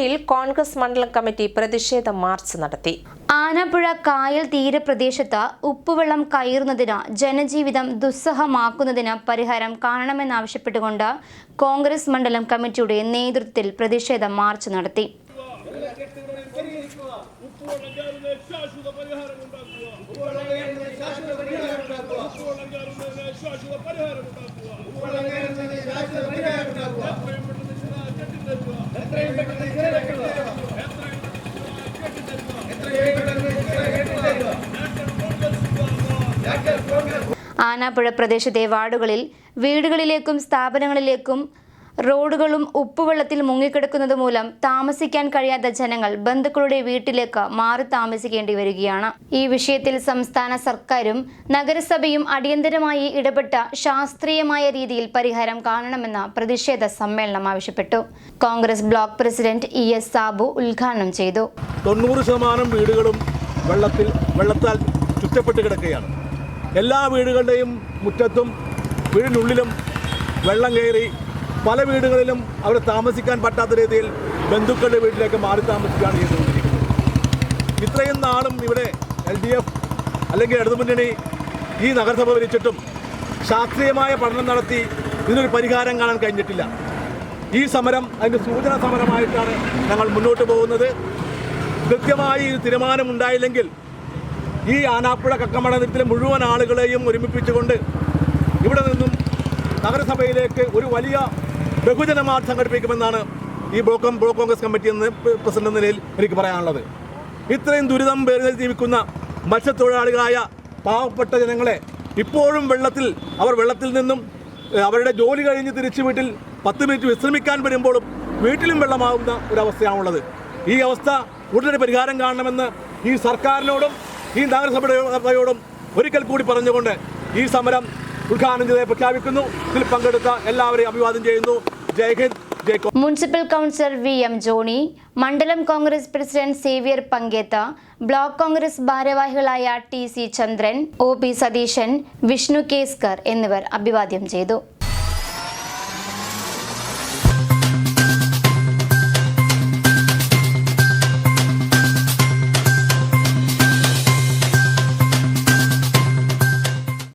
ആലപ്പുഴയിൽ കോൺഗ്രസ് മണ്ഡലം കമ്മിറ്റി പ്രതിഷേധ മാർച്ച് നടത്തി. ആലപ്പുഴ കായൽ തീരപ്രദേശത്ത് ഉപ്പുവെള്ളം കയറുന്നതിന് ജനജീവിതം ദുസ്സഹമാക്കുന്നതിന് പരിഹാരം കാണണമെന്നാവശ്യപ്പെട്ടുകൊണ്ട് കോൺഗ്രസ് മണ്ഡലം കമ്മിറ്റിയുടെ നേതൃത്വത്തിൽ പ്രതിഷേധ മാർച്ച് നടത്തി. ആനാപ്പുഴ പ്രദേശത്തെ വാർഡുകളിൽ വീടുകളിലേക്കും സ്ഥാപനങ്ങളിലേക്കും റോഡുകളും ഉപ്പുവെള്ളത്തിൽ മുങ്ങിക്കിടക്കുന്നത് മൂലം താമസിക്കാൻ കഴിയാത്ത ജനങ്ങൾ ബന്ധുക്കളുടെ വീട്ടിലേക്ക് മാറി താമസിക്കേണ്ടി വരികയാണ്. ഈ വിഷയത്തിൽ സംസ്ഥാന സർക്കാരും നഗരസഭയും അടിയന്തരമായി ഇടപെട്ട ശാസ്ത്രീയമായ രീതിയിൽ പരിഹാരം കാണണമെന്ന് പ്രതിഷേധ സമ്മേളനം ആവശ്യപ്പെട്ടു. Congress block president ES Sabu ഉദ്ഘാടനം ചെയ്തു. 90% വീടുകളും വെള്ളത്താൽ ചുറ്റപ്പെട്ട് കിടക്കുകയാണ്. എല്ലാ വീടുകളുടെയും മുറ്റത്തും വീടിനുള്ളിലും വെള്ളം കയറി പല വീടുകളിലും അവർ താമസിക്കാൻ പറ്റാത്ത രീതിയിൽ ബന്ധുക്കളുടെ വീട്ടിലേക്ക് മാറി താമസിക്കുകയാണ് ചെയ്തുകൊണ്ടിരിക്കുന്നത്. ഇത്രയും നാളും ഇവിടെ LDF അല്ലെങ്കിൽ ഇടതുമുന്നണി ഈ നഗരസഭ ഭരിച്ചിട്ടും ശാസ്ത്രീയമായ പഠനം നടത്തി ഇതിനൊരു പരിഹാരം കാണാൻ കഴിഞ്ഞിട്ടില്ല. ഈ സമരം അതിൻ്റെ സൂചന സമരമായിട്ടാണ് ഞങ്ങൾ മുന്നോട്ട് പോകുന്നത്. കൃത്യമായി തീരുമാനമുണ്ടായില്ലെങ്കിൽ ഈ ആനാപ്പുഴ കക്കമട നിരത്തിലെ മുഴുവൻ ആളുകളെയും ഒരുമിപ്പിച്ചുകൊണ്ട് ഇവിടെ നിന്നും നഗരസഭയിലേക്ക് ഒരു വലിയ ബഹുജന മാർച്ച് സംഘടിപ്പിക്കുമെന്നാണ് ഈ ബ്ലോക്ക് കോൺഗ്രസ് കമ്മിറ്റി എന്ന പ്രസിഡന്റ് എന്ന നിലയിൽ എനിക്ക് പറയാനുള്ളത്. ഇത്രയും ദുരിതം പേരിൽ ജീവിക്കുന്ന മത്സ്യത്തൊഴിലാളികളായ പാവപ്പെട്ട ജനങ്ങളെ ഇപ്പോഴും വെള്ളത്തിൽ നിന്നും അവരുടെ ജോലി കഴിഞ്ഞ് തിരിച്ച് വീട്ടിൽ 10 മിനിറ്റ് വിശ്രമിക്കാൻ വരുമ്പോഴും വീട്ടിലും വെള്ളമാകുന്ന ഒരവസ്ഥയാണുള്ളത്. ഈ അവസ്ഥ ഉടനടി പരിഹാരം കാണണമെന്ന് ഈ സർക്കാരിനോടും ഈ നഗരസഭയോടും ഒരിക്കൽ കൂടി പറഞ്ഞുകൊണ്ട് ഈ സമരം ഉദ്ഘാടനം ചെയ്ത് പ്രഖ്യാപിക്കുന്നു. ഇതിൽ പങ്കെടുത്ത എല്ലാവരെയും അഭിവാദ്യം ചെയ്യുന്നു. Jai Hind, Jai Congress. Municipal councillor VM Johny, മണ്ഡലം Congress president Xavier Panketha, block Congress ഭാരവാഹികളായ TC ചന്ദ്രൻ, OP സതീശൻ, വിഷ്ണു കേസ്കർ എന്നിവർ അഭിവാദ്യം ചെയ്തു.